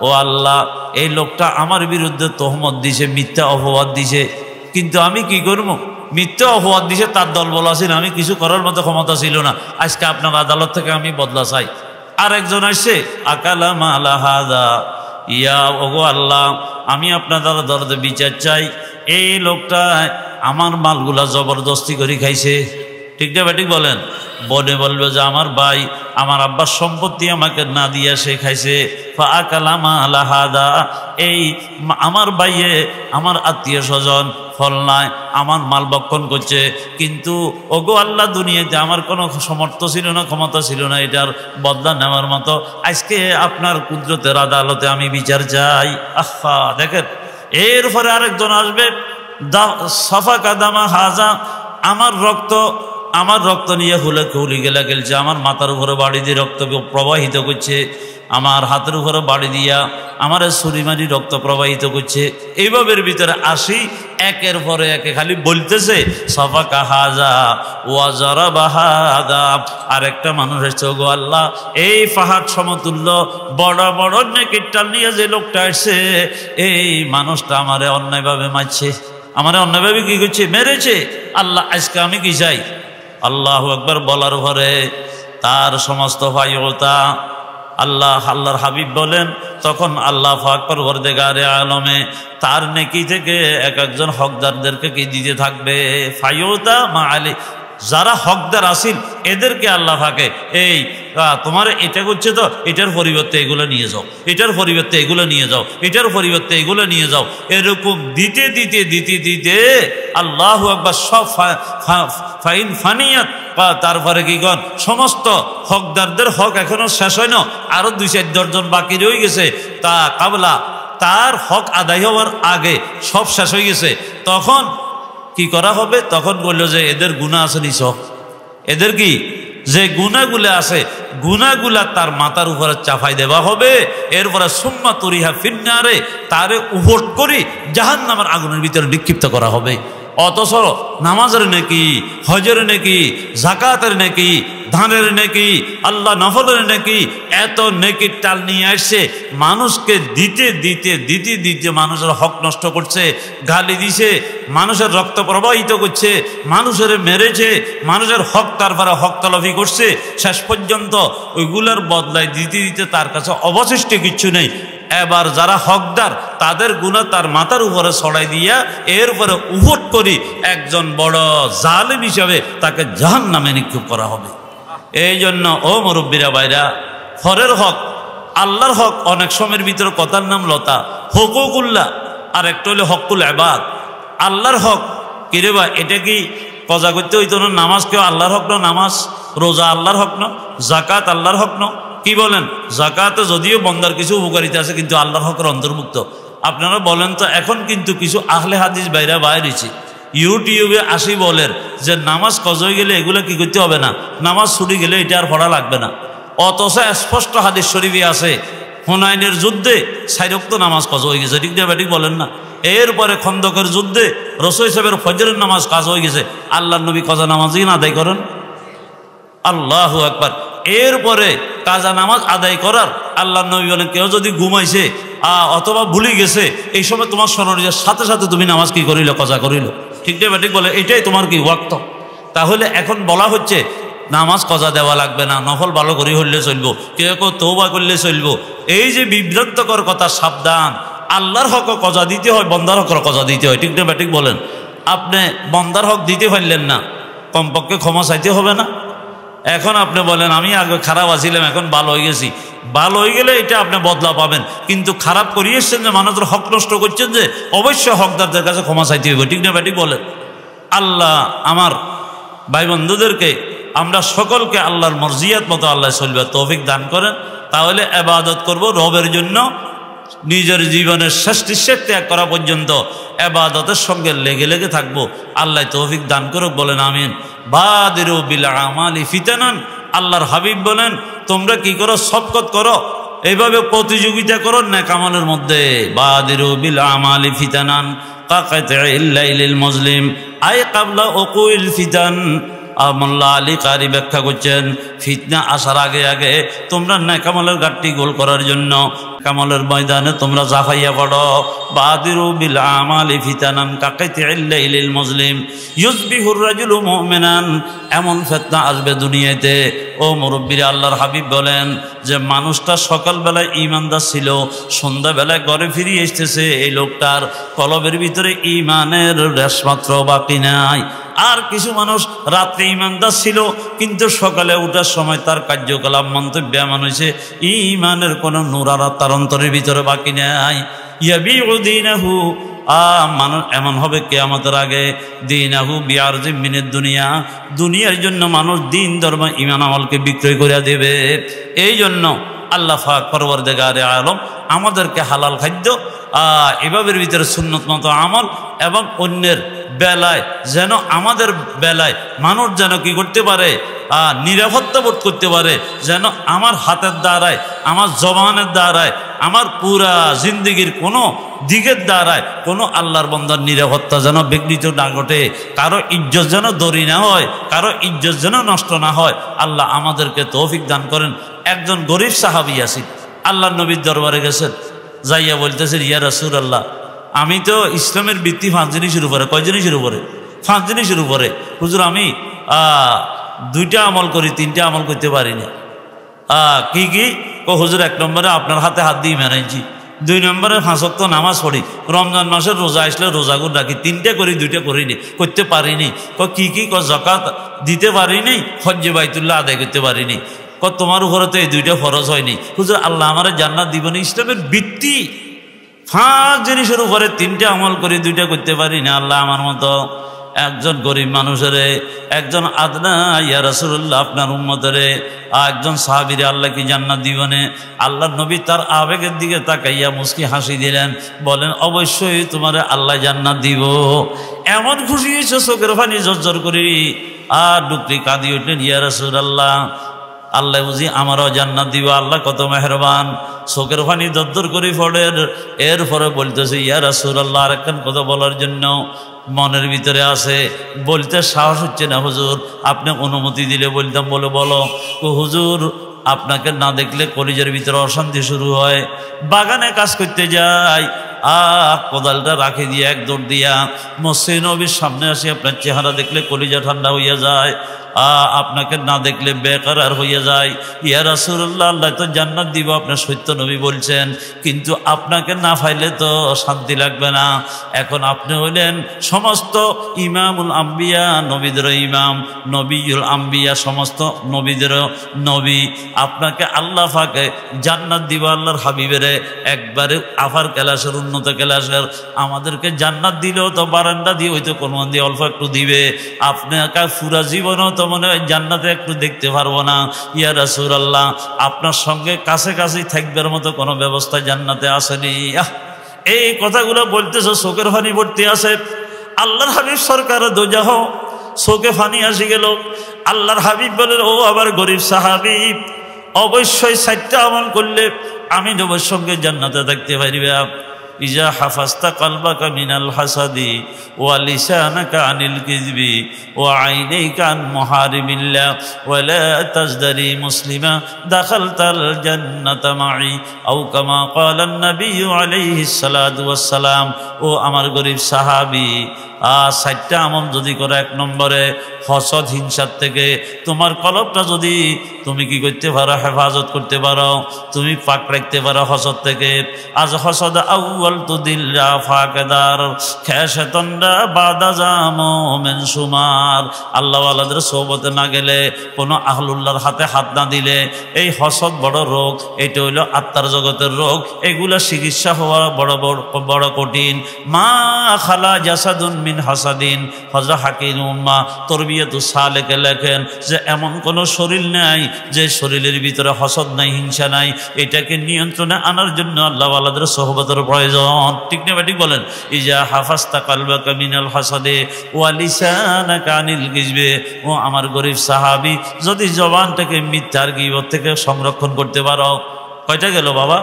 ও আল্লাহ, এই লোকটা আমার বিরুদ্ধে তহমত দিছে, মিথ্যা অপবাদ দিছে, কিন্তু আমি কি করব? মিথ্যা অপবাদ দিছে, তার দল বলা ছিল, আমি কিছু করার মতো ক্ষমতা ছিল না, আজকে আপনার আদালত থেকে আমি বদলা চাই। আরেকজন আসছে আকালা মালা হাদা, ইয়া ওগো আল্লাহ, আমি আপনার দ্বারা দরদে বিচার চাই, এই লোকটা আমার মালগুলা জবরদস্তি করে খাইছে, ঠিক না ব্যাটিক বলেন? বনে বলবে যে আমার ভাই আমার আব্বার সম্পত্তি আমাকে না দিয়া সে খাইছে, এই আমার ভাইয়ে আমার আত্মীয় স্বজন ফলনায় আমার মাল বক্ষণ করছে, কিন্তু ওগো আল্লাহ দুনিয়াতে আমার কোনো সমর্থ ছিল না, ক্ষমতা ছিল না এটার বদলা নেওয়ার মতো, আজকে আপনার কুদরতের আদালতে আমি বিচার চাই। আহা দেখেন, এরপরে আরেকজন আসবে, সাফা কাদামা হাজা, আমার রক্ত নিয়ে খুলি গেলা গেলছে, আমার মাথার উপরে বাড়ি দিয়ে রক্ত প্রবাহিত করছে, আমার হাতের উপরে বাড়ি দিয়া আমার ছুরিমারি রক্ত প্রবাহিত করছে। এইভাবের ভিতরে আসি, একের পরে একে খালি বলতেছে সাফা কাহাজা ওয়াজারা বাহাদা। আরেকটা মানুষ এসছে, গো আল্লাহ এই পাহাড় সমতুল্য বড় বড় নেকিটাল নিয়ে যে লোকটা আসছে, এই মানুষটা আমারে অন্যায়ভাবে মারছে, আমারে অন্যায়ভাবে কি করছে, মেরেছে। আল্লাহ আজকে আমি কি চাই? আল্লাহু আকবার বলার পরে তার সমস্ত ফায়তা আল্লাহর হাবিব বলেন, তখন আল্লাহ পাক পরওয়ারদিগারে আলমে তার নেকি থেকে এক একজন হকদারদেরকে কি দিতে থাকবে, ফায়তা মা আলী, যারা হকদার আসিল এদেরকে আল্লাহ পাকে এই তোমার এটা করছে তো এটার পরিবর্তে এগুলো নিয়ে যাও, এটার পরিবর্তে এগুলো নিয়ে যাও, এটার পরিবর্তে এগুলো নিয়ে যাও, এরকম দিতে দিতে দিতে দিতে আল্লাহু আকবার সব ফাইন ফানিয়াত, তারপরে কি কন সমস্ত হকদারদের হক এখনো শেষ হয় না, আরো 2-4 জন বাকি রয়ে গেছে, তা কাবলা তার হক আদায় হওয়ার আগে সব শেষ হয়ে গেছে। তখন কি করা হবে? তখন বললো যে এদের গুনাহ আছে নিছ, এদের কি যে গুনাহগুলো আছে গুনাহগুলা তার মাথার উপরে চাপাই দেওয়া হবে, এরপরে সুম্মা তুরিহা ফিন্নারে, তারে উভট করি জাহান্নামের আগুনের ভিতরে নিক্ষিপ্ত করা হবে। অথচ নামাজের নেকি, হজের নেকি, যাকাতের নেকি, ধানের নেকি, আল্লাহ নফলের নেকি, এত নেকির টাল নিয়ে আসছে, মানুষকে দিতে দিতে দিতে দিতে মানুষের হক নষ্ট করছে, গালি দিছে, মানুষের রক্ত প্রবাহিত করছে, মানুষের মেরেছে, মানুষের হক তারপরে হক তলফি করছে, শেষ পর্যন্ত ওইগুলোর বদলায় দিতে দিতে তার কাছে অবশিষ্ট কিচ্ছু নেই। এবার যারা হকদার তাদের গুনাহ তার মাথার উপরে ছড়াই দিয়া এরপরে উভট করি একজন বড় জালেম হিসাবে তাকে জাহান্নামে নিক্ষেপ করা হবে। এই জন্য ও মুরব্বীরা ভাইরা, হরের হক আল্লাহর হক অনেক সময়ের ভিতরে কথার নাম লতা, হুকুকুল্লাহ, আর একটা হলো হকুল ইবাদ। আল্লাহর হক কিরে বা এটা কি কজা করতে হইতো না? নামাজ কেউ আল্লাহর হক না? নামাজ রোজা আল্লাহর হক না? জাকাত আল্লাহর হক না? কি বলেন? জাকাতে যদিও বন্দার কিছু উপকারিতা আছে কিন্তু আল্লাহর হকের অন্তর্ভুক্ত। আপনারা বলেন তো, এখন কিন্তু কিছু আহলে হাদিস বাইরা বাইরেছে, ইউটিউবে আসি বলেন যে নামাজ কজা হয়ে গেলে এগুলো কি করতে হবে না, নামাজ ছুটি গেলে এটা আর পড়া লাগবে না। অথচ স্পষ্ট হাদিস শরীফে আছে হুনাইনের যুদ্ধে 4 ওয়াক্ত নামাজ কজা হয়ে গেছে, ঠিক না ব্যাটিক বলেন না? এরপরে খন্দকের যুদ্ধে রাসূল সাহেবের ফজরের নামাজ কাজ হয়ে গেছে, আল্লাহর নবী কাজা নামাজই না আদায় করেন। আল্লাহু আকবার। এরপরে কাজা নামাজ আদায় করার আল্লাহর নবী বলেন, কেউ যদি ঘুমাইছে অথবা ভুলে গেছে, এই সময় তোমার স্মরণের সাথে সাথে তুমি নামাজ কি করিল, কাজা করিল, ঠিক না ব্যাটিক বলে? এটাই তোমার কি ওয়াক্ত। তাহলে এখন বলা হচ্ছে নামাজ কজা দেওয়া লাগবে না, নফল ভালো করে হইলে চলবো, কেউ কেউ তওবা করলে চলবো। এই যে বিভ্রান্তকর কথা, সাবধান। আল্লাহর হক কজা দিতে হয়, বন্দার হক কজা দিতে হয়, ঠিক না ব্যাটিক বলেন? আপনি বন্দার হক দিতে পারলেন না, কমপক্ষে ক্ষমা চাইতে হবে না? এখন আপনি বলেন আমি আগে খারাপ আছিলাম এখন ভালো হয়ে গেছি, ভালো হয়ে গেলে এটা আপনি বদলা পাবেন, কিন্তু খারাপ করিয়ে এসছেন যে মানুষের হক নষ্ট করছেন, যে অবশ্যই হকদারদের কাছে ক্ষমা চাইতে হবে, ঠিক না ব্যাটিক বলেন? আল্লাহ আমার ভাই বন্ধুদেরকে, আমরা সকলকে আল্লাহর মর্জিয়াত মতো আল্লাহ চলবে তৌফিক দান করেন। তাহলে ইবাদত করব রবের জন্য, নিজের জীবনের শেষ নিঃশ্বাস ত্যাগ করা পর্যন্ত ইবাদতের সঙ্গে লেগে লেগে থাকবো। আল্লাহ তৌফিক দান করুক, বলেন আমিন। বাদিরু বিল আমালি ফিতানান, আল্লাহর হাবিব বলেন তোমরা কি করো, সবকত করো, এইভাবে প্রতিযোগিতা করো নেক আমলের মধ্যে। বাদিরু বিল আমালি ফিতানান কাকাতিল লাইলিল মুসলিম আই ক্বাবলা উকুইল ফিতান। মোল্লা আলী কারি ব্যাখ্যা করছেন, ফিতনা আসার আগে আগে তোমরা নেক আমলের ঘাটতি গোল করার জন্য কামলের ময়দানে তোমরা জাফাইয়া পড়ো। বাদিরু বিল আমালি ফিতানান কাকাইতিল লাইলিল মুজলিম ইউসবিহুর রাজুলু মুমিনান। এমন ফিতনা আসবে দুনিয়াতে। ও মুরব্বিরা, আল্লাহর হাবিব বলেন যে মানুষটা সকালবেলায় ঈমানদার ছিল, সন্ধ্যাবেলায় ঘরে ফিরে আসতেছে, এই লোকটার কলবের ভিতরে ঈমানের রেশমাত্র বাকি নাই। আর কিছু মানুষ রাত্রে ঈমানদার ছিল, কিন্তু সকালে ওঠার সময় তার কার্যকলাপ মন্তব্য এমন হয়েছে ঈমানের কোনো নূর আর তার অন্তরের ভিতরে বাকি নাই। ইয়াবিউ দীনাহু, মানুষ এমন হবে কিয়ামতের আগে, দীনাহু বিআরজিম মিনাদ দুনিয়া, দুনিয়ার জন্য মানুষ দিন ধর্ম ঈমান আমলকে বিক্রয় করে দেবে। এই জন্য আল্লাহ পাক পরওয়ারদিগারে আলম আমাদেরকে হালাল খাদ্য, এভাবের ভিতরে সুন্নত মতো আমল এবং অন্যের বেলায় যেন, আমাদের বেলায় মানুষ যেন কি করতে পারে, নিরাপত্তা বোধ করতে পারে, যেন আমার হাতের দ্বারায়, আমার জবানের দ্বারায়, আমার পুরা জিন্দগির কোনো দিকের দ্বারায় কোনো আল্লাহর বান্দার নিরাপত্তা যেন বিঘ্নিত না ঘটে, কারো ইজ্জত যেন দরি না হয়, কারো ইজ্জত যেন নষ্ট না হয়। আল্লাহ আমাদেরকে তৌফিক দান করেন। একজন গরিব সাহাবী আছেন, আল্লাহর নবীর দরবারে গেছেন, যাইয়া বলতেছেন, ইয়া রাসূলুল্লাহ, আমি তো ইসলামের ভিত্তি 5 জিনিসের উপরে। কয় জিনিসের উপরে? 5 জিনিসের উপরে। হুজুর, আমি 2টা আমল করি, 3টা আমল করতে পারি না। কি কি? হুজুর, 1 নম্বরে আপনার হাতে হাত দিয়ে মেরাইছি, 2 নম্বরে 5 ওয়াক্ত নামাজ পড়ি, রমজান মাসের রোজা আসলে রোজাগুলো রাখি, 3টা করি, 2টা করিনি, করতে পারিনি। কি কি? যাকাত দিতে পারিনি, হজ্জে বাইতুল্লাহ আদায় করতে পারিনি। তোমার উপরে তো এই 2টা ফরজ হয়নি। হুজুর, আল্লাহ আমার জান্নাত দিবনি। ইসলামের ভিত্তি 5 জিনিসের উপরে 3টা আমল করি, 2টা করতে পারি না। আল্লাহ আমার মতো একজন গরিব মানুষের, একজন আদনা ইয়া রাসূলুল্লাহ আপনার উম্মতেরে, একজন সাহাবীরে আল্লাহ কি জান্নাত দিবনে? আল্লাহর নবী তার আবেগের দিকে তাকাইয়া মুস্কি হাসি দিলেন, বলেন, অবশ্যই তোমারে আল্লাহ জান্নাত দিব। এমন খুশি হয়েছে, চোখের পানি ঝরঝর করি আর ডুকরি কাঁদি উঠলেন, ইয়া রাসূলুল্লাহ, আল্লাহ বুঝি আমারও জান্নাত দিব। আল্লাহ কত মেহরবান। চোখের পানি দরদর করে পড়েন। এরপরে বলতেছে, ইয়া রাসূলুল্লাহ, আরেকখান কথা বলার জন্য মনের ভিতরে আছে, বলতে সাহস হচ্ছে না। হুজুর, আপনি অনুমতি দিলে বলতাম। বলে, বলো। হুজুর, আপনাকে না দেখলে কলিজার ভিতরে অশান্তি শুরু হয়। বাগানে কাজ করতে যাই, কোদালটা রাখে দিয়ে এক দৌড় দিয়া মসজিদ নবীর সামনে আসি, আপনার চেহারা দেখলে কলিজা ঠান্ডা হইয়া যায়, আপনাকে না দেখলে বেকারার হইয়া যায়। ইয়া রাসূলুল্লাহ, আল্লাহ তো জান্নাত দিব, আপনার সত্য নবী বলছেন, কিন্তু আপনাকে না পাইলে তো শান্তি লাগবে না। এখন আপনি হইলেন সমস্ত ইমামুল আম্বিয়া, নবীদের ইমাম, নবীউল আম্বিয়া, সমস্ত নবীদের নবী। আপনাকে আল্লাহ পাকে জান্নাত দিব, আল্লাহর হাবিবের একবারে আফার ক্লাসের, উন্নত ক্লাসের। আমাদেরকে জান্নাত দিলেও তো বারান্দা দিয়ে হয়তো কোনো দিয়ে অল্প একটু দিবে, আপনাকে পুরা জীবনও তো মনে হয় জান্নাতে একটু দেখতে পারবো না। ইয়া রাসূলুল্লাহ, আপনার সঙ্গে কাছে কাছেই থাকবার মতো কোনো ব্যবস্থা জান্নাতে আসেনি। এই কথাগুলো বলতেছে, চোখের পানি ভর্তি আছে। আল্লাহর হাবিব সরকার দোজাহ, চোখে পানি আসি গেল। আল্লাহর হাবিব বলেন, ও আবার গরিব সাহাবী, অবশ্যই 4টা আমল করলে আমি নবীর সঙ্গে জান্নাতে থাকতে পারিবে। ইজা হাফাজতা কলবাকা মিনাল হাসাদি ওয়া লিসানাকা আনিল কিযবি ওয়া আইনাইকা আন মুহারিমিল্লাহ ওয়া লা তাজদারি মুসলিমা দাখালতাল জান্নাতা মাই আও কামা ক্বালান নবিয়্যু আলাইহিস সালাতু ওয়াস সালাম। ও আমার গরিব সাহাবী, 4টা আমল যদি করে, 1 নম্বরে হসদ, হিংসার থেকে তোমার কলবটা যদি তুমি কি করতে পারো, হেফাজত করতে পারো, তুমি পাক রাখতে পারো হসদ থেকে। আজ হসদ আউয়াল তুদিল্লা ফাকেদার খেশতনরা বাদা জামো মেনসুমার। আল্লাহওয়ালাদের সোহবতে না গেলে, কোনো আহলুল্লাহর হাতে হাত না দিলে, এই হসদ বড় রোগ। এটা হইল আত্মার জগতের রোগ। এগুলা চিকিৎসা হওয়া বড় কঠিন। মা খালা জাসাদুন মিন হাসাদিন হযরত হাকিম উম্মাহ তরবিয়াতুস সালেকে লেখেন যে এমন কোন শরীর নাই যে শরীরের ভিতরে হসদ নাই, হিংসা নাই। এটাকে নিয়ন্ত্রণে আনার জন্য আল্লাহওয়ালাদের সোহবতের প্রয়োজন। ঠিক না ঠিক বলেন? ইজা হাফাজতা কলবাকা মিনাল হাসাদে ওয়া লিসানাকা আনিল কিযবি। ও আমার গরিব সাহাবী, যদি জবানটাকে মিথ্যার গীবত থেকে সংরক্ষণ করতে পারো, কয়টা গেল বাবা?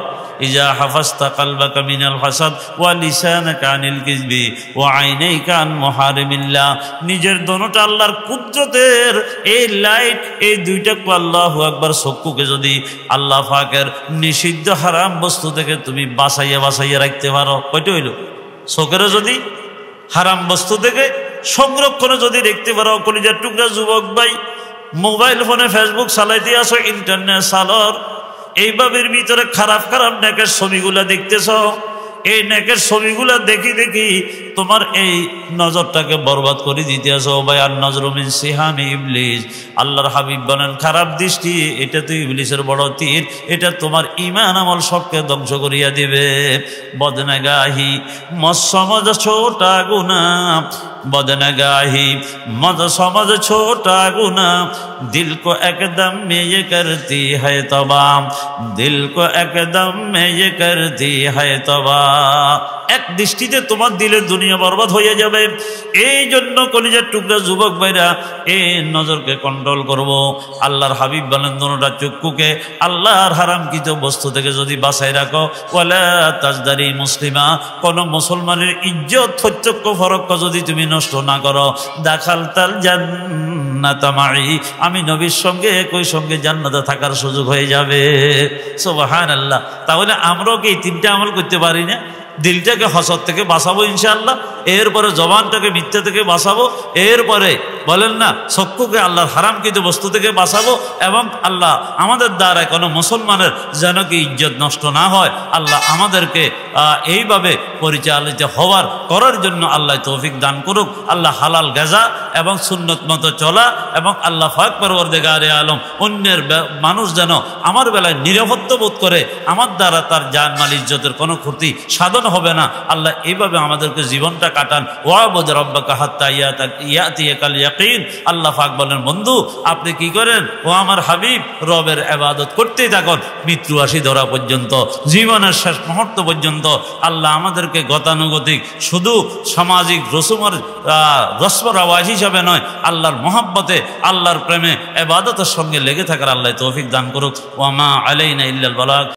ইজা হাফাজতা কালবাকা মিনাল ফাসাদ ওয়া লিসানাকা আনিল কিযবি ওয়া আইনাইকা আন মুহারিমিল্লাহ। নিজের দোনোটা আল্লাহর কুদরতের এই লাইট, এই দুইটাকে আল্লাহু আকবার, চক্ষুকে যদি আল্লাহ পাকের নিষিদ্ধ হারাম বস্তু থেকে তুমি বাঁচাইয়া রাখতে পারো, কয়টা হইল? চোখেরও যদি হারাম বস্তু থেকে সংরক্ষণে যদি দেখতে পারো, কলিজার টুকরা যুবক ভাই, মোবাইল ফোনে ফেসবুক চালাইতে আসো, ইন্টারনেট চালর, এইভাবের ভিতরে খারাপ খারাপ নেকের ছবিগুলা দেখতেছ, এই নেকের ছবিগুলা দেখি দেখি তোমার এই নজরটাকে বরবাদ করে দিতে আসো ভাই। আর নজর মিন সিহামি ইবলিস, আল্লাহর হাবিব বলেন খারাপ দৃষ্টি এটা তো ইবলিসের বড় তীর, এটা তোমার ঈমান আমল সবকে ধ্বংস করিয়া দিবে। বদনগাহি মজ সমজ ছোটা গুনা, बदनगाही मद समझ छोटा गुना, दिल को एकदम में ये करती है तबाह, दिल को एकदम में ये करती है तबाह। এক দৃষ্টিতে তোমার দিলের দুনিয়া বরবাদ হয়ে যাবে। এই জন্য কলিজার টুকরা যুবক ভাইরা এই নজরকে কন্ট্রোল করব। আল্লাহর হাবিব বলেন দোনোটা চক্ষুকে আল্লাহর হারামকৃত বস্তু থেকে যদি বাঁচাই রাখো, ওয়ালা তাজদারি মুসলিমা, কোন মুসলমানের ইজ্জত ফত্যক্ষ ফরক্ষ যদি তুমি নষ্ট না করো, দাখালতাল জান্নাত মাই, আমি নবীর সঙ্গে একই সঙ্গে জান্নাতে থাকার সুযোগ হয়ে যাবে। সুবহানাল্লাহ। তাহলে আমরাও কি এই তিনটা আমল করতে পারি না? দিলটাকে হসদ থেকে বাঁচাবো ইনশাআল্লাহ, এরপরে জবানটাকে মিথ্যা থেকে বাঁচাবো, এরপরে বলেন না চক্ষুকে আল্লাহর হারামকৃত বস্তু থেকে বাঁচাবো, এবং আল্লাহ আমাদের দ্বারা কোনো মুসলমানের যেন কি ইজ্জত নষ্ট না হয়, আল্লাহ আমাদেরকে এইভাবে পরিচালিত হওয়ার করার জন্য আল্লাহ তৌফিক দান করুক। আল্লাহ হালাল গাজা এবং সুন্নত মতো চলা, এবং আল্লাহ পাক পরওয়ারদিগারে আলম অন্যের মানুষ যেন আমার বেলায় নিরাপত্তা বোধ করে, আমার দ্বারা তার জান মাল ইজ্জতের কোনো ক্ষতি সাধন হবে না। আল্লাহ এইভাবে আমাদেরকে জীবনটা কাটান। ওয়াবুদ রাব্বাকা হাত্তা ইয়াতিয়াকাল ইয়াকিন। আল্লাহ পাক বলেন বন্ধু আপনি কি করেন? ও আমার হাবিব রবের ইবাদত করতেই থাকুন মৃত্যু আসি ধরা পর্যন্ত, জীবনের শেষ মুহূর্ত পর্যন্ত। আল্লাহ আমাদেরকে গতানুগতিক শুধু সামাজিক রসম রাওয়াজ হিসাবে নয়, আল্লাহর মহব্বতে আল্লাহর প্রেমে ইবাদতের সঙ্গে লেগে থাকার আল্লাহ তৌফিক দান করুক। ওয়া মা আলাইনা ইল্লাল বালাগ।